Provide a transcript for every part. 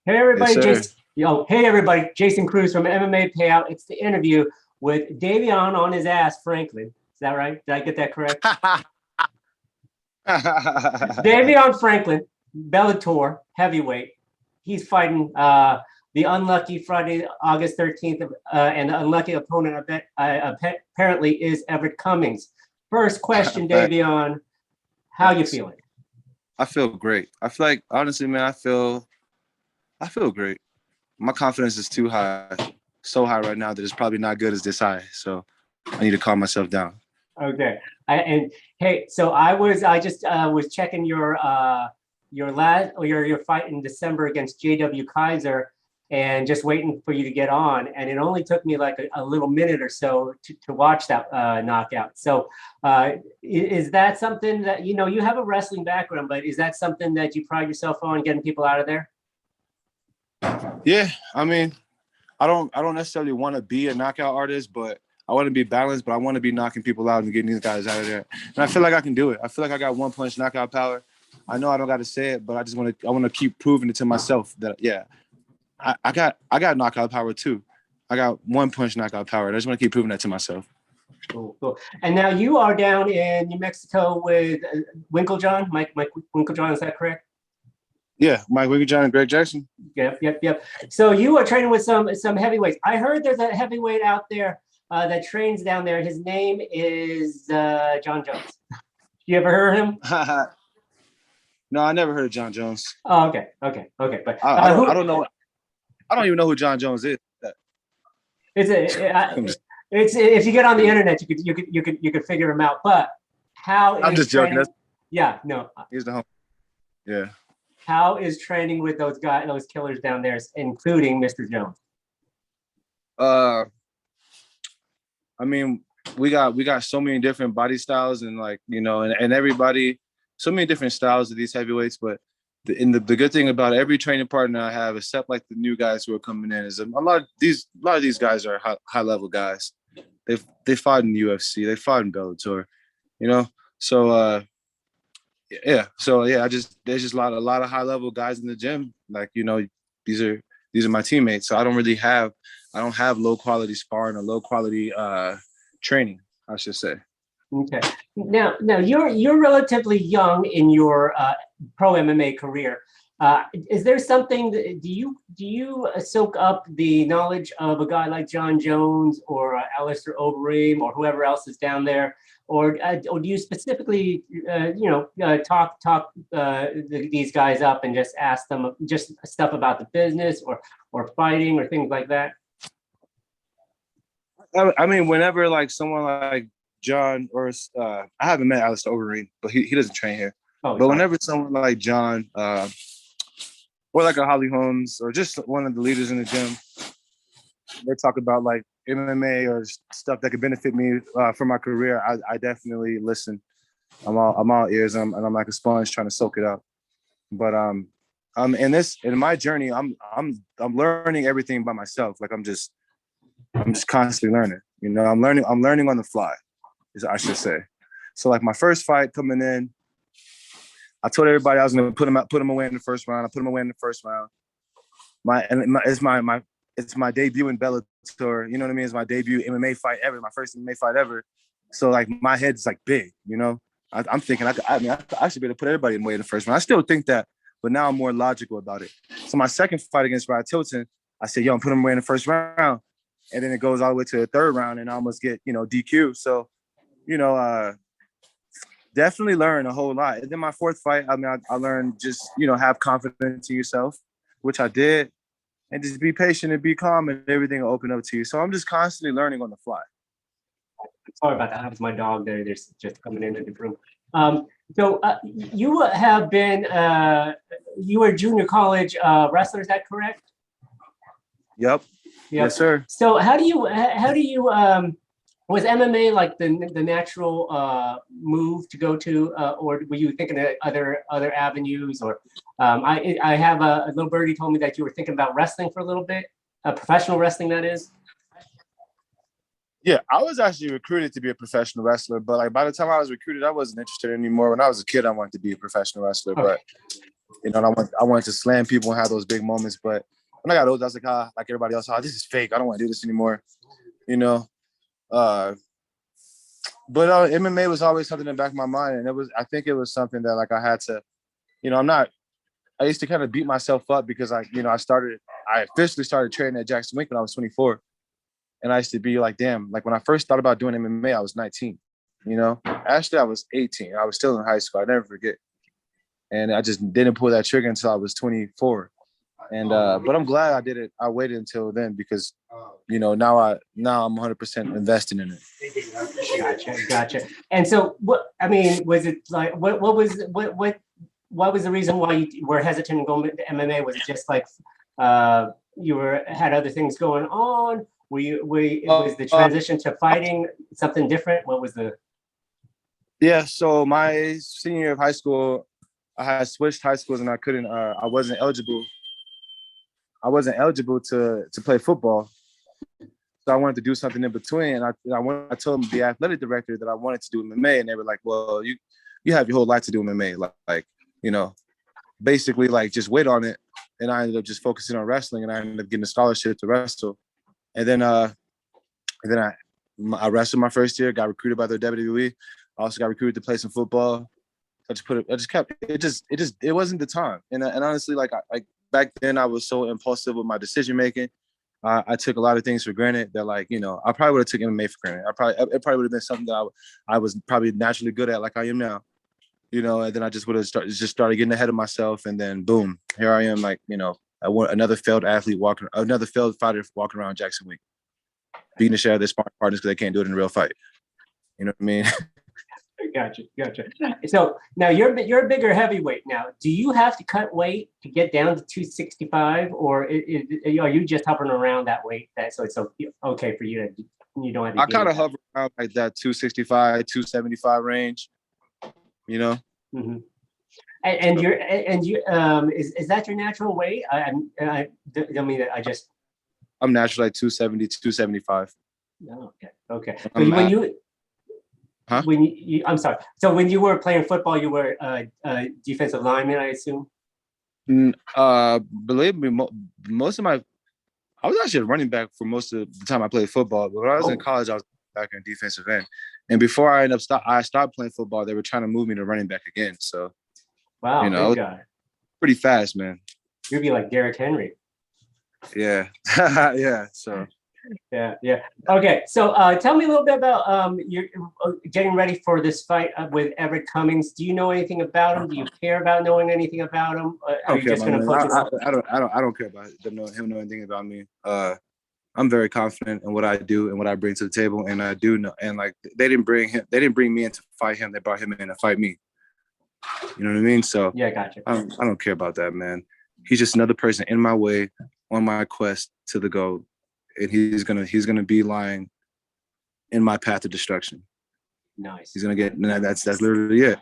Hey Yes, everybody, sir. Jason Cruz from MMA Payout. It's the interview with Davion on his ass, Franklin. Is that right? Did I get that correct? Davion Franklin, Bellator Heavyweight. He's fighting the unlucky Friday, August 13th, and the unlucky opponent apparently is Everett Cummings. First question, Davion, how you feeling? I feel great. I feel like honestly, man, I feel great. My confidence is too high, so high right now that it's probably not good as this high. So I need to calm myself down. Okay. And hey, so I just was checking your fight in December against JW Kaiser and just waiting for you to get on. And it only took me like a little minute or so to watch that knockout. So is that something that, you have a wrestling background, but is that something that you pride yourself on, getting people out of there? Yeah, I mean, I don't necessarily want to be a knockout artist, but I want to be balanced, but I want to be knocking people out and getting these guys out of there. And I feel like I can do it. I feel like I got one punch knockout power. I know I don't got to say it, but I want to keep proving it to myself that yeah, I got knockout power too. I got one punch knockout power. I just want to keep proving that to myself. Cool, cool. And now you are down in New Mexico with Winklejohn, Mike Winklejohn, is that correct? Yeah, Mike Wiggins and Greg Jackson. Yep. So you are training with some heavyweights. I heard there's a heavyweight out there that trains down there. His name is John Jones. You ever heard of him? No, I never heard of John Jones. Oh, okay. But I don't know. I don't even know who John Jones is. It's if you get on the internet, you could figure him out. But how? I'm just joking. Yeah, no. He's the home. Yeah. How is training with those killers down there, including Mr. Jones? I mean, we got so many different body styles and and everybody, so many different styles of these heavyweights. But the good thing about every training partner I have, except like the new guys who are coming in, is a lot of these guys are high level guys. They fought in UFC, they fought in Bellator, So there's just a lot of high level guys in the gym. Like these are my teammates. So I don't have low quality sparring or low quality training, I should say. Okay. Now you're relatively young in your pro MMA career. Is there something do you soak up the knowledge of a guy like John Jones or Alistair Overeem or whoever else is down there, or do you specifically talk these guys up and just ask them just stuff about the business or fighting or things like that? I mean, whenever like someone like John or I haven't met Alistair Overeem, but he doesn't train here. But whenever someone like John or like a Holly Holmes or just one of the leaders in the gym, they talk about like MMA or stuff that could benefit me for my career, I definitely listen. I'm all ears and I'm like a sponge trying to soak it up. But in my journey, I'm learning everything by myself. Like I'm just constantly learning. I'm learning on the fly, I should say. So like my first fight coming in, I told everybody I was gonna put him away in the first round. I put him away in the first round. It's my debut in Bellator. You know what I mean? It's my debut MMA fight ever, my first MMA fight ever. So like my head's like big, I'm thinking I should be able to put everybody away in the first round. I still think that, but now I'm more logical about it. So my second fight against Rod Tilton, I said, I'm putting him away in the first round. And then it goes all the way to the third round and I almost get, DQ. So, definitely learn a whole lot. And then my fourth fight, I learned just, have confidence in yourself, which I did, and just be patient and be calm and everything will open up to you. So I'm just constantly learning on the fly. Sorry about that. That was my dog there. They're just coming into the room. So you have been, you were a junior college wrestler, is that correct? Yep. Yes, sir. So how do you was MMA like the natural move to go to, or were you thinking of other avenues? Or I have a little birdie told me that you were thinking about wrestling for a little bit, professional wrestling, that is. Yeah, I was actually recruited to be a professional wrestler, but like by the time I was recruited, I wasn't interested anymore. When I was a kid, I wanted to be a professional wrestler, but You know, and I wanted to slam people and have those big moments. But when I got older, I was like, like everybody else, this is fake. I don't want to do this anymore. You know, but MMA was always something in the back of my mind, and I think it was something that like I had to, you know, I used to kind of beat myself up because I officially started training at Jackson Wink when I was 24. And I used to be like, damn, like when I first thought about doing MMA, I was 19, you know? Actually, I was 18. I was still in high school. I never forget. And I just didn't pull that trigger until I was 24. And but I'm glad I did it. I waited until then because, you know, now I'm 100% invested in it. Gotcha. And so was it like what was the reason why you were hesitant in going to MMA? Was it just like you had other things going on? Was the transition to fighting something different? What was the? Yeah, so my senior year of high school, I had switched high schools and I wasn't eligible to play football. So I wanted to do something in between. And I told the athletic director that I wanted to do MMA, and they were like, well, you have your whole life to do MMA. Like, you know, basically like just wait on it. And I ended up just focusing on wrestling, and I ended up getting a scholarship to wrestle. And then I wrestled my first year, got recruited by the WWE. I also got recruited to play some football. It wasn't the time. And honestly, like back then I was so impulsive with my decision making. I took a lot of things for granted that, like, you know, I probably would have took MMA for granted. It probably would have been something that I was probably naturally good at, like I am now, you know. And then I just would have started getting ahead of myself, and then boom, here I am, like, you know, another failed fighter walking around Jackson Wink, beating the shit out of their sparring partners because they can't do it in a real fight. You know what I mean? Gotcha. So now you're a bigger heavyweight now. Do you have to cut weight to get down to 265, or are you just hovering around that weight so it's okay for you to, you don't have to? I kind of hover around like that 265, 275 range. You know. Mm-hmm. And is that your natural weight? I mean, I'm natural like 270, 275. Oh, okay. When you Huh? I'm sorry. So when you were playing football, you were a defensive lineman, I assume? Believe me, I was actually a running back for most of the time I played football. But when I was in college, I was back in defensive end. And before I stopped playing football, they were trying to move me to running back again. So, wow, you know, big guy. Pretty fast, man. You'd be like Derrick Henry. Yeah, yeah. So. Yeah. Okay, so tell me a little bit about you're getting ready for this fight with Everett Cummings. Do you know anything about him? Do you care about knowing anything about him? Are you just going to approach him? I don't care about him knowing anything about me. I'm very confident in what I do and what I bring to the table, and I do know. And like they didn't bring me in to fight him. They brought him in to fight me. You know what I mean? So yeah, gotcha. I don't care about that, man. He's just another person in my way on my quest to the goal. And he's gonna be lying in my path to destruction. Nice. He's gonna get that's literally it.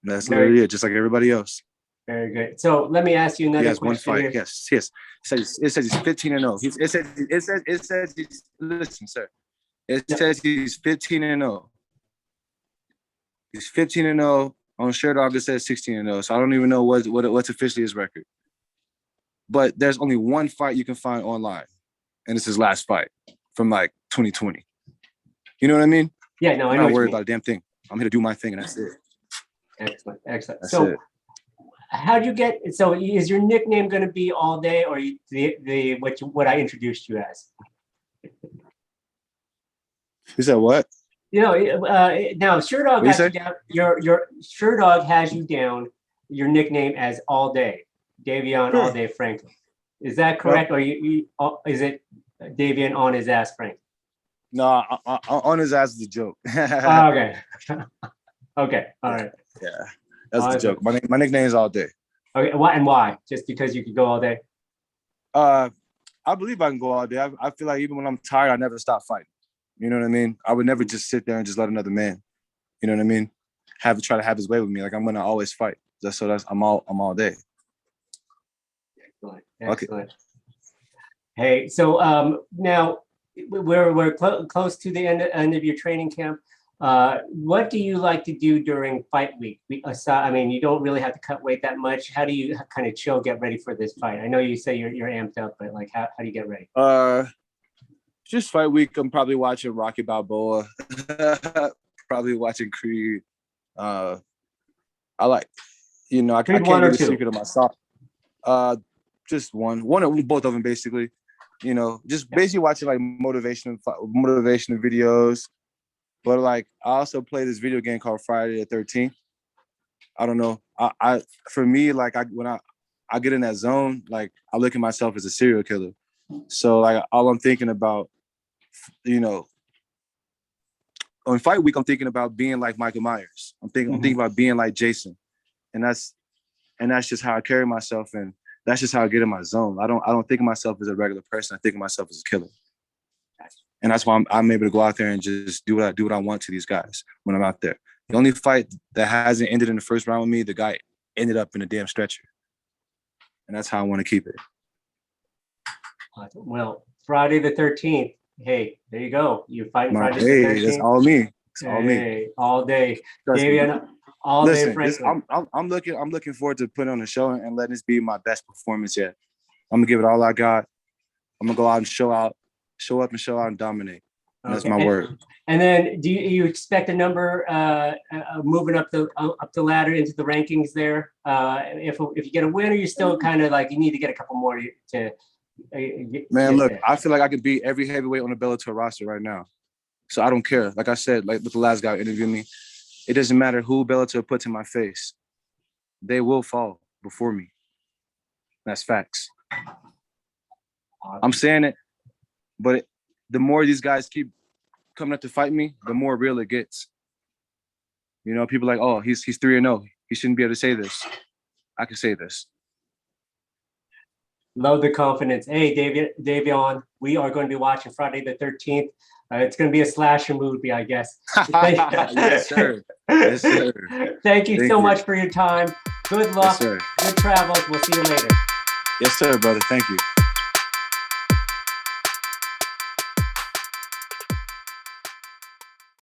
That's literally it, just like everybody else. Very good. So let me ask you another question. One fight. Here. Yes. It says he's 15-0. It says he's listen, sir. It says he's 15-0. He's 15-0. On Sherdog it says 16-0. So I don't even know what's officially his record. But there's only one fight you can find online, and it's his last fight from like 2020. You know what I mean? Yeah, no, I'm not worried about a damn thing. I'm here to do my thing, and that's it. Excellent. That's so, it. How'd you get? So, is your nickname going to be All Day, or what I introduced you as? You said what? You know, now Sherdog got you down. Your Sherdog has you down. Your nickname as All Day. Davion All Day Franklin. Is that correct? Or is it Davion on his ass Franklin? No, on his ass is a joke. Okay. Okay. All right. Yeah, that's the joke. My nickname is All Day. Okay. Why? Just because you could go all day? I believe I can go all day. I feel like even when I'm tired, I never stop fighting. You know what I mean? I would never just sit there and just let another man, you know what I mean, try to have his way with me. Like I'm gonna always fight. I'm all day. Excellent. Okay. Hey, so now we're close to the end of your training camp. What do you like to do during fight week? I mean, you don't really have to cut weight that much. How do you kind of chill, get ready for this fight? I know you say you're amped up, but like, how do you get ready? Just fight week. I'm probably watching Rocky Balboa. Probably watching Creed. I like, you know, I can't get a secret of my sauce. Just one, both of them basically. You know, just basically watching like motivational videos. But like, I also play this video game called Friday the 13th. I don't know. For me, like, when I get in that zone, like, I look at myself as a serial killer. So like, all I'm thinking about, you know, on fight week, I'm thinking about being like Michael Myers. I'm thinking about being like Jason, and that's just how I carry myself, and that's just how I get in my zone. I don't think of myself as a regular person. I think of myself as a killer, and that's why I'm able to go out there and just do what I want to these guys when I'm out there. The only fight that hasn't ended in the first round with me, the guy ended up in a damn stretcher, and that's how I want to keep it. Well, Friday the 13th. Hey, there you go. You're fighting Friday the 13th. That's all me. It's all me. All day. Davion, all day, Franklin. I'm looking forward to putting on a show and letting this be my best performance yet. I'm gonna give it all I got. I'm gonna go out and show up and show out and dominate. And that's my word. And then, do you expect a number moving up the ladder into the rankings there? If you get a win, or you're still kind of like you need to get a couple more to. Man, look, I feel like I could beat every heavyweight on the Bellator roster right now. So I don't care. Like I said, like with the last guy interviewing me, it doesn't matter who Bellator puts in my face. They will fall before me. That's facts. I'm saying it, but the more these guys keep coming up to fight me, the more real it gets. You know, people are like, oh, he's 3-0. He shouldn't be able to say this. I can say this. Love the confidence. Hey, Davion, we are going to be watching Friday the 13th. It's going to be a slasher movie, I guess. Yes, sir. Yes, sir. Thank you so much for your time. Good luck. Yes, sir. Good travels. We'll see you later. Yes, sir, brother. Thank you.